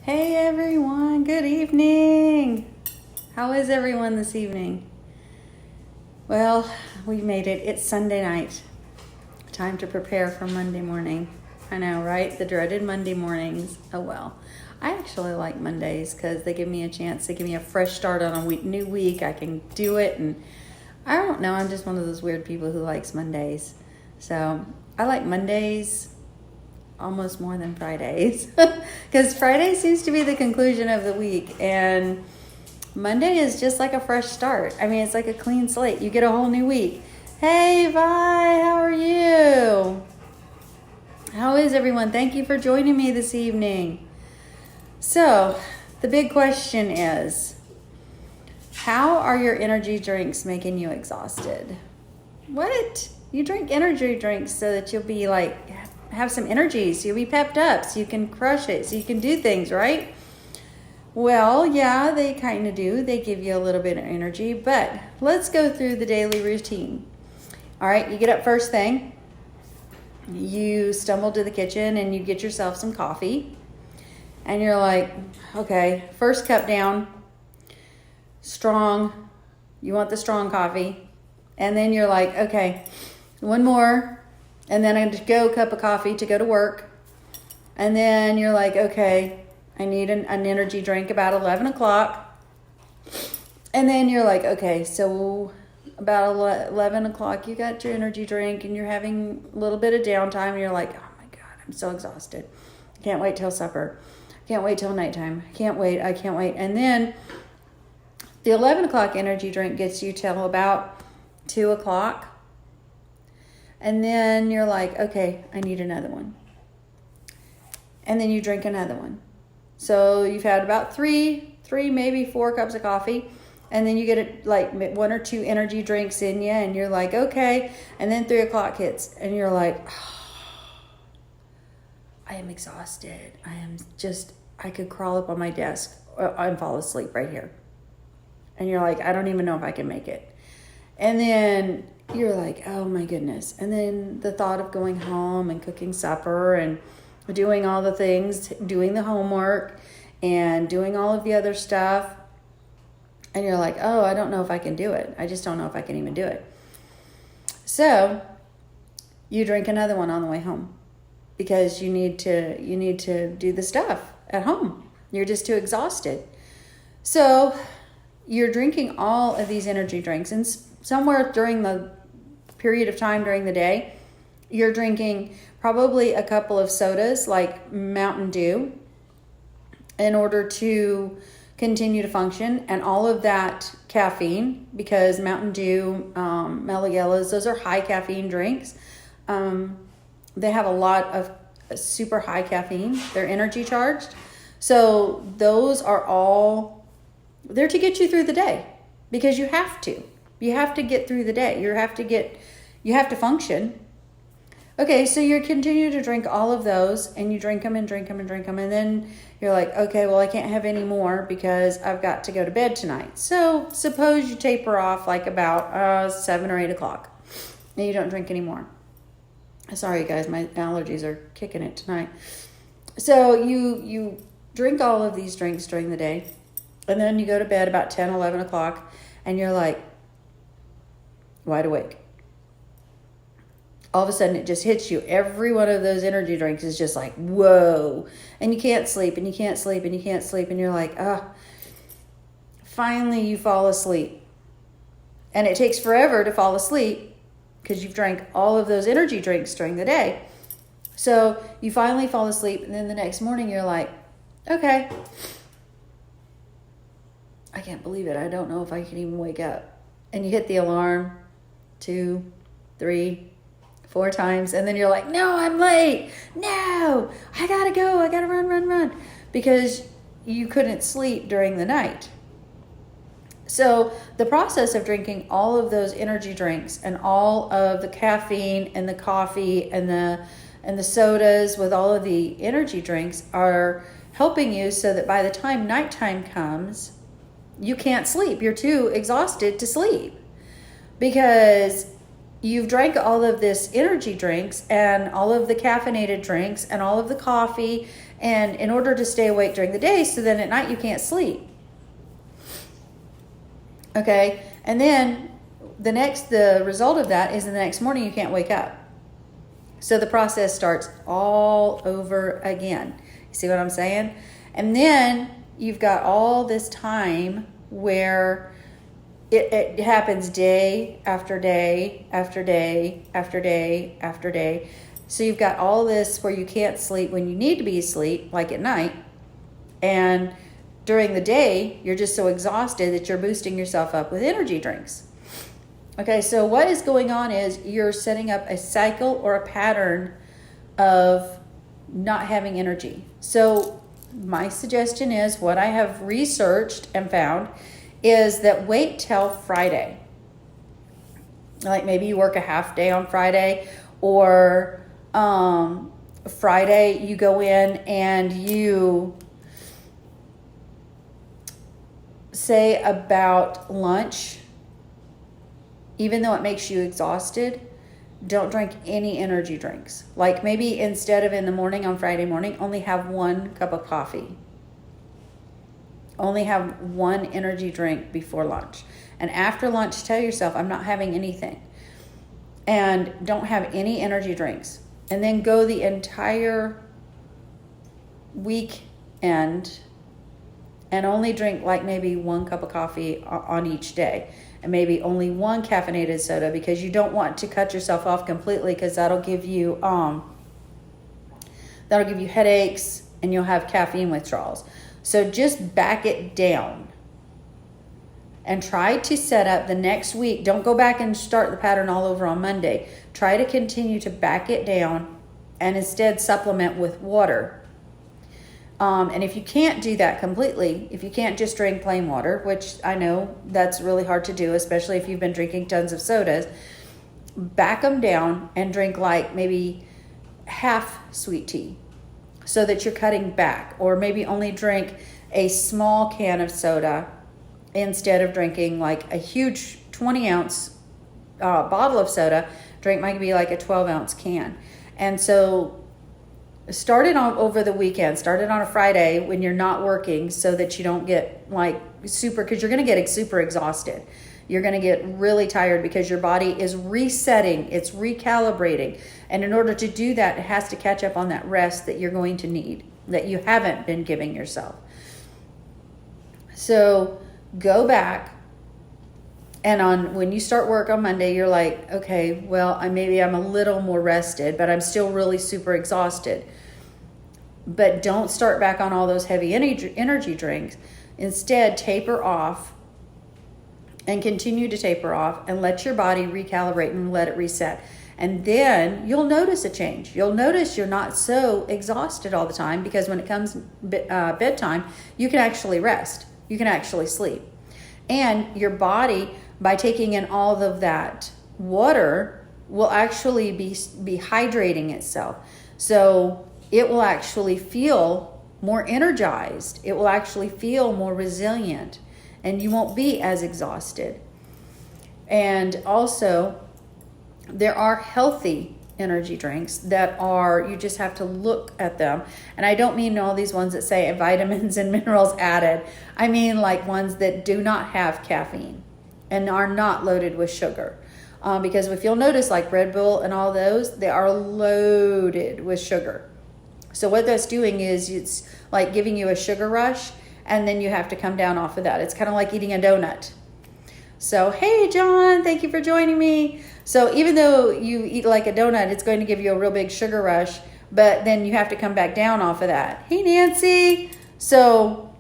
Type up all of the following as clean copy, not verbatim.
Hey everyone, good evening. How is everyone this evening? Well, we made it. It's Sunday night. Time to prepare for Monday morning. I know, right? The dreaded Monday mornings. Oh well. I actually like Mondays because they give me a chance. They give me a fresh start on a new week. I can do it, and I don't know. I'm just one of those weird people who likes Mondays. So I like Mondays almost more than Fridays because Friday seems to be the conclusion of the week, and Monday is just like a fresh start. I mean, it's like a clean slate. You get a whole new week. Hey Vi, how are you? How is everyone? Thank you for joining me this evening. So the big question is, how are your energy drinks making you exhausted? What? You drink energy drinks so that you'll be like have some energy, so you'll be pepped up, so you can crush it, so you can do things, right? Well, yeah, they kind of do. They give you a little bit of energy, but let's go through the daily routine. All right, you get up first thing, you stumble to the kitchen and you get yourself some coffee, and you're like, okay, first cup down, strong, you want the strong coffee, and then you're like, okay, one more, and then I go cup of coffee to go to work. And then you're like, okay, I need an energy drink about 11 o'clock. And then you're like, okay, so about 11 o'clock, you got your energy drink and you're having a little bit of downtime. And you're like, oh my God, I'm so exhausted. I can't wait till supper. I can't wait till nighttime. I can't wait. And then the 11 o'clock energy drink gets you till about 2 o'clock. And then you're like, okay, I need another one. And then you drink another one. So you've had about three, maybe 4 cups of coffee. And then you get like 1 or 2 energy drinks in you. And you're like, okay. And then 3 o'clock hits. And you're like, oh, I am exhausted. I could crawl up on my desk and fall asleep right here. And you're like, I don't even know if I can make it. And then you're like, oh my goodness. And then the thought of going home and cooking supper and doing all the things, doing the homework and doing all of the other stuff. And you're like, oh, I don't know if I can do it. I just don't know if I can even do it. So you drink another one on the way home because you need to do the stuff at home. You're just too exhausted. So you're drinking all of these energy drinks, and somewhere during the period of time during the day, you're drinking probably a couple of sodas like Mountain Dew in order to continue to function, and all of that caffeine, because Mountain Dew, Mellow Yellows, those are high caffeine drinks. They have a lot of super high caffeine. They're energy charged. So those are all, they're to get you through the day because you have to. You have to get through the day. You have to function. Okay, so you continue to drink all of those, and you drink them and drink them and drink them, and then you're like, okay, well, I can't have any more because I've got to go to bed tonight. So suppose you taper off like about 7 or 8 o'clock, and you don't drink anymore. Sorry, guys, my allergies are kicking it tonight. So you drink all of these drinks during the day, and then you go to bed about 10, 11 o'clock, and you're like wide awake. All of a sudden it just hits you. Every one of those energy drinks is just like, whoa. And you can't sleep, and you can't sleep, and you can't sleep, and you're like, finally you fall asleep. And it takes forever to fall asleep because you've drank all of those energy drinks during the day. So you finally fall asleep, and then the next morning you're like, okay, I can't believe it. I don't know if I can even wake up. And you hit the alarm 2, 3, 4 times, and then you're like, no, I'm late. No, I gotta go. I gotta run. Because you couldn't sleep during the night. So the process of drinking all of those energy drinks and all of the caffeine and the coffee and the sodas with all of the energy drinks are helping you so that by the time nighttime comes, you can't sleep. You're too exhausted to sleep because you've drank all of this energy drinks and all of the caffeinated drinks and all of the coffee And in order to stay awake during the day, so then at night you can't sleep. Okay, and then the result of that is in the next morning you can't wake up. So the process starts all over again. You see what I'm saying? And then you've got all this time where it happens day after day after day after day after day. So you've got all this where you can't sleep when you need to be asleep, like at night. And during the day, you're just so exhausted that you're boosting yourself up with energy drinks. Okay, so what is going on is you're setting up a cycle or a pattern of not having energy. So my suggestion is, what I have researched and found is that wait till Friday. Like maybe you work a half day on Friday, or Friday you go in and you say about lunch, even though it makes you exhausted, don't drink any energy drinks. Like maybe instead of in the morning on Friday morning, only have 1 cup of coffee. Only have 1 energy drink before lunch. And after lunch, tell yourself, I'm not having anything. And don't have any energy drinks. And then go the entire weekend and only drink like maybe 1 cup of coffee on each day. And maybe only 1 caffeinated soda, because you don't want to cut yourself off completely, because that'll give you headaches and you'll have caffeine withdrawals. So just back it down and try to set up the next week. Don't go back and start the pattern all over on Monday. Try to continue to back it down and instead supplement with water. And if you can't do that completely, if you can't just drink plain water, which I know that's really hard to do, especially if you've been drinking tons of sodas, back them down and drink like maybe half sweet tea so that you're cutting back. Or maybe only drink a small can of soda instead of drinking like a huge 20-ounce bottle of soda. Drink might be like a 12-ounce can. And so start it on over the weekend. Start it on a Friday when you're not working, so that you don't get like because you're going to get super exhausted. You're going to get really tired because your body is resetting, it's recalibrating. And in order to do that, it has to catch up on that rest that you're going to need, that you haven't been giving yourself. So go back, and when you start work on Monday, you're like, okay, well, maybe I'm a little more rested, but I'm still really super exhausted. But don't start back on all those heavy energy drinks. Instead, taper off and continue to taper off and let your body recalibrate and let it reset. And then you'll notice a change. You'll notice you're not so exhausted all the time, because when it comes bedtime, you can actually rest. You can actually sleep. And your body, by taking in all of that water, will actually be hydrating itself. So it will actually feel more energized. It will actually feel more resilient, and you won't be as exhausted. And also, there are healthy energy drinks that you just have to look at them. And I don't mean all these ones that say vitamins and minerals added. I mean like ones that do not have caffeine and are not loaded with sugar. Because if you'll notice, like Red Bull and all those, they are loaded with sugar. So what that's doing is it's like giving you a sugar rush, and then you have to come down off of that. It's kind of like eating a donut. So, hey, John, thank you for joining me. So even though you eat like a donut, it's going to give you a real big sugar rush, but then you have to come back down off of that. Hey, Nancy. So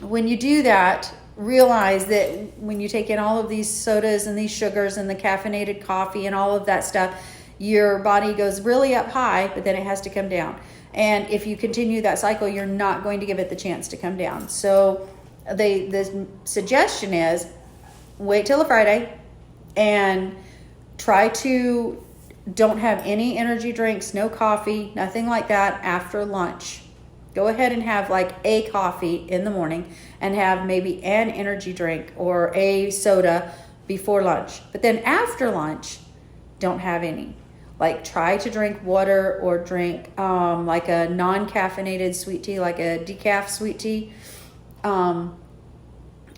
when you do that, realize that when you take in all of these sodas and these sugars and the caffeinated coffee and all of that stuff, your body goes really up high, but then it has to come down. And if you continue that cycle, you're not going to give it the chance to come down. So the suggestion is wait till a Friday and try to don't have any energy drinks, no coffee, nothing like that after lunch. Go ahead and have like a coffee in the morning and have maybe an energy drink or a soda before lunch. But then after lunch, don't have any. Like try to drink water or drink like a non-caffeinated sweet tea, like a decaf sweet tea. And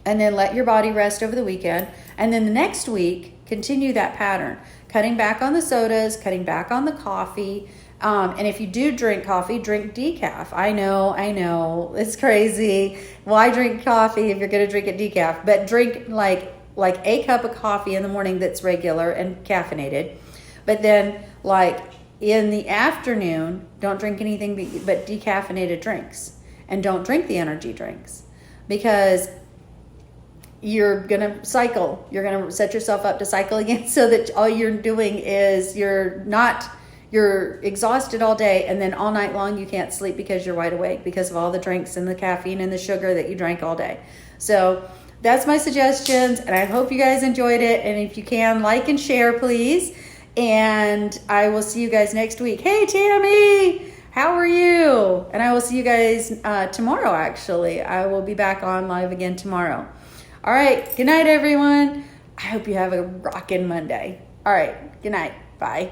then let your body rest over the weekend. And then the next week, continue that pattern. Cutting back on the sodas, cutting back on the coffee. And if you do drink coffee, drink decaf. I know, it's crazy. Why drink coffee if you're going to drink it decaf? But drink like a cup of coffee in the morning that's regular and caffeinated. But then like in the afternoon, don't drink anything but decaffeinated drinks. And don't drink the energy drinks, because you're going to cycle. You're going to set yourself up to cycle again, so that all you're doing is you're exhausted all day, and then all night long you can't sleep because you're wide awake because of all the drinks and the caffeine and the sugar that you drank all day. So that's my suggestions, and I hope you guys enjoyed it. And if you can, like and share, please. And I will see you guys next week. Hey, Tammy, how are you? And I will see you guys tomorrow, actually. I will be back on live again tomorrow. All right. Good night, everyone. I hope you have a rockin' Monday. All right. Good night. Bye.